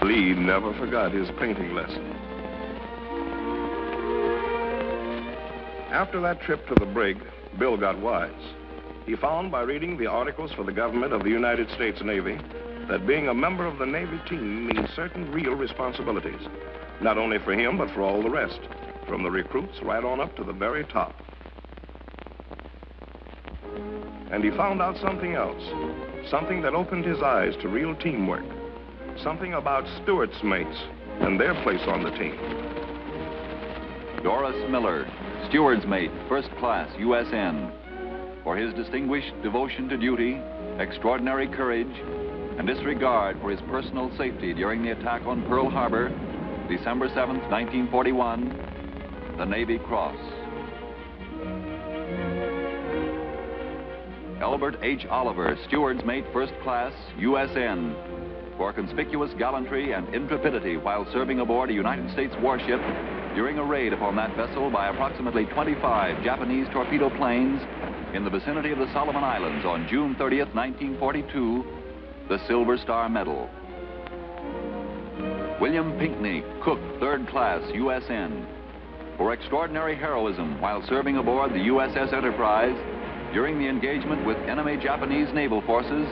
Lee never forgot his painting lesson. After that trip to the brig, Bill got wise. He found by reading the articles for the government of the United States Navy that being a member of the Navy team means certain real responsibilities, not only for him, but for all the rest, from the recruits right on up to the very top. And he found out something else, something that opened his eyes to real teamwork, something about steward's mates and their place on the team. Doris Miller, steward's mate, first class, USN, for his distinguished devotion to duty, extraordinary courage, and disregard for his personal safety during the attack on Pearl Harbor, December 7th, 1941, the Navy Cross. Albert H. Oliver, steward's mate, first class, USN, for conspicuous gallantry and intrepidity while serving aboard a United States warship during a raid upon that vessel by approximately 25 Japanese torpedo planes in the vicinity of the Solomon Islands on June 30th, 1942, the Silver Star Medal. William Pinckney, cook, third class, USN, for extraordinary heroism while serving aboard the USS Enterprise during the engagement with enemy Japanese naval forces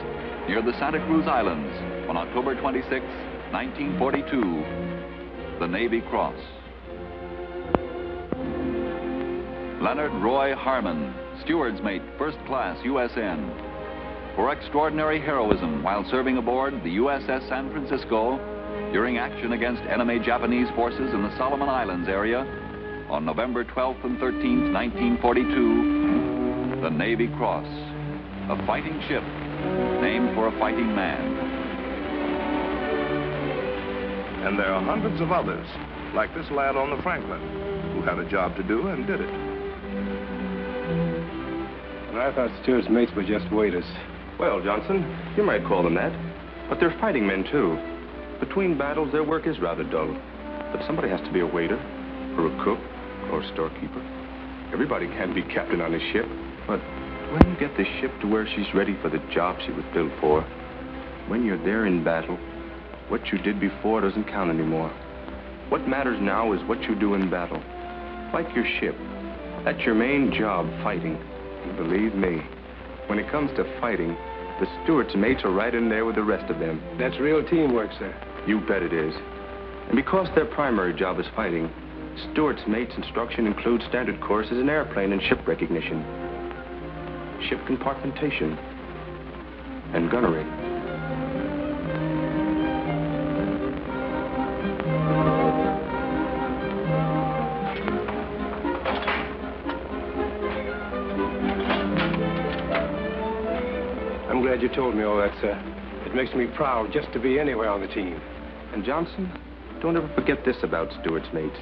near the Santa Cruz Islands on October 26, 1942, the Navy Cross. Leonard Roy Harmon, steward's mate, first class, USN, for extraordinary heroism while serving aboard the USS San Francisco during action against enemy Japanese forces in the Solomon Islands area on November 12th and 13th, 1942, the Navy Cross, a fighting ship named for a fighting man. And there are hundreds of others, like this lad on the Franklin, who had a job to do and did it. And I thought steward's mates were just waiters. Well, Johnson, you might call them that. But they're fighting men, too. Between battles, their work is rather dull. But somebody has to be a waiter, or a cook, or a storekeeper. Everybody can't be captain on a ship. But when you get the ship to where she's ready for the job she was built for, when you're there in battle, what you did before doesn't count anymore. What matters now is what you do in battle. Like your ship. That's your main job, fighting. And believe me, when it comes to fighting, the steward's mates are right in there with the rest of them. That's real teamwork, sir. You bet it is. And because their primary job is fighting, steward's mates' instruction includes standard courses in airplane and ship recognition, ship compartmentation, and gunnery. I'm glad you told me all that, sir. It makes me proud just to be anywhere on the team. And Johnson, don't ever forget this about steward's mates.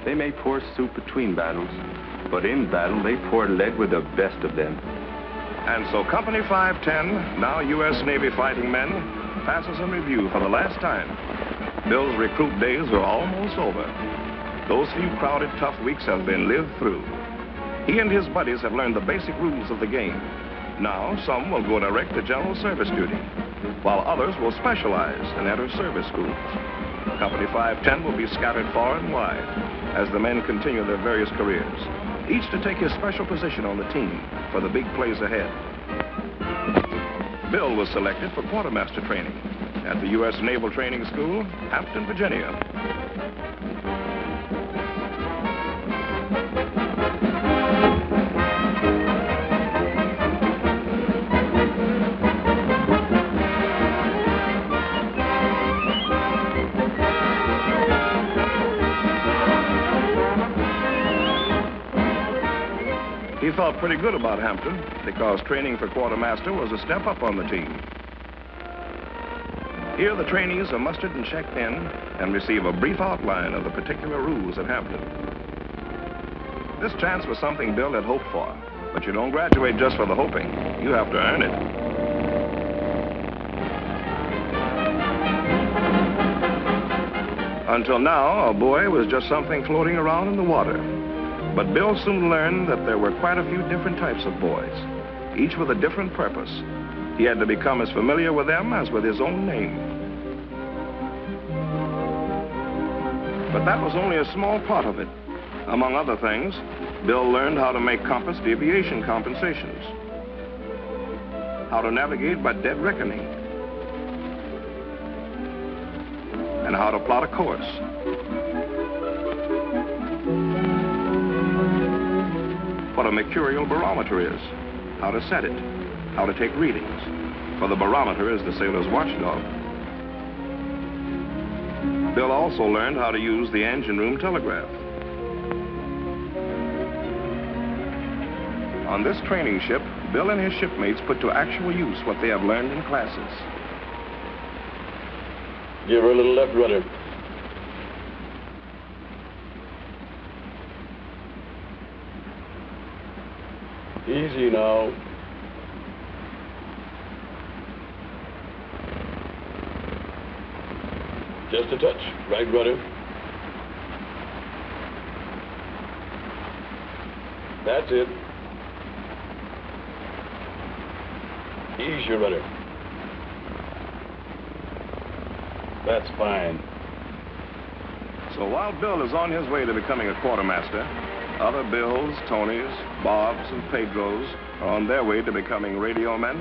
They may pour soup between battles, but in battle, they pour lead with the best of them. And so Company 510, now U.S. Navy fighting men, passes in review for the last time. Bill's recruit days are almost over. Those few crowded, tough weeks have been lived through. He and his buddies have learned the basic rules of the game. Now, some will go direct to general service duty, while others will specialize and enter service schools. Company 510 will be scattered far and wide as the men continue their various careers, each to take his special position on the team for the big plays ahead. Bill was selected for quartermaster training at the U.S. Naval Training School, Hampton, Virginia. He felt pretty good about Hampton because training for quartermaster was a step up on the team. Here the trainees are mustered and checked in and receive a brief outline of the particular rules at Hampton. This chance was something Bill had hoped for, but you don't graduate just for the hoping. You have to earn it. Until now, a buoy was just something floating around in the water. But Bill soon learned that there were quite a few different types of buoys, each with a different purpose. He had to become as familiar with them as with his own name. But that was only a small part of it. Among other things, Bill learned how to make compass deviation compensations, how to navigate by dead reckoning, and how to plot a course. What a mercurial barometer is, how to set it, how to take readings, for the barometer is the sailor's watchdog. Bill also learned how to use the engine room telegraph. On this training ship, Bill and his shipmates put to actual use what they have learned in classes. Give her a little left rudder. Easy now. Just a touch. Right rudder. That's it. Ease your rudder. That's fine. So while Bill is on his way to becoming a quartermaster, other Bills, Tonys, Bobs, and Pedros are on their way to becoming radio men,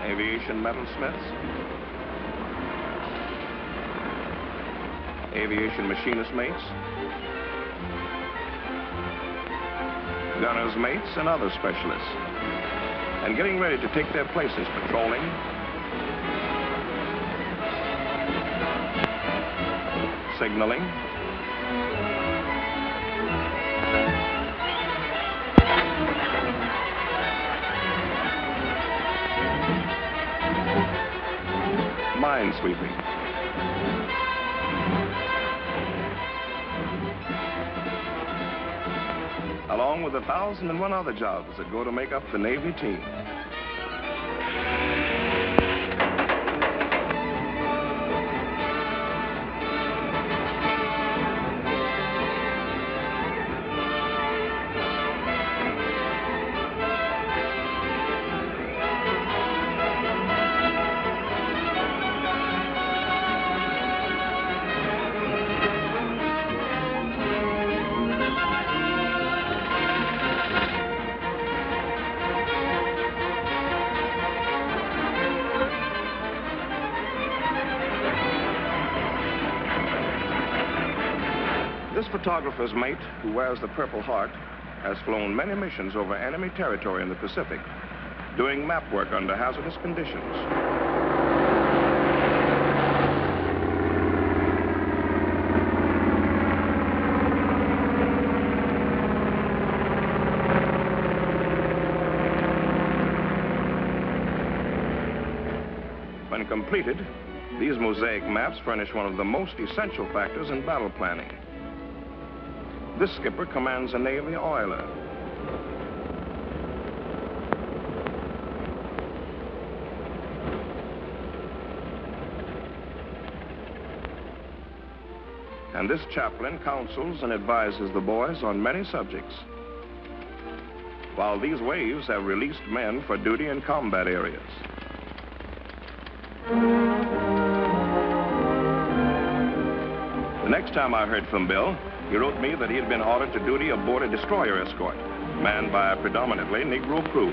aviation metalsmiths, aviation machinist mates, gunner's mates, and other specialists, and getting ready to take their places patrolling, signaling, minesweeping, along with 1,001 other jobs that go to make up the Navy team. This photographer's mate, who wears the Purple Heart, has flown many missions over enemy territory in the Pacific, doing map work under hazardous conditions. When completed, these mosaic maps furnish one of the most essential factors in battle planning. This skipper commands a Navy oiler. And this chaplain counsels and advises the boys on many subjects, while these waves have released men for duty in combat areas. The next time I heard from Bill, he wrote me that he had been ordered to duty aboard a destroyer escort, manned by a predominantly Negro crew.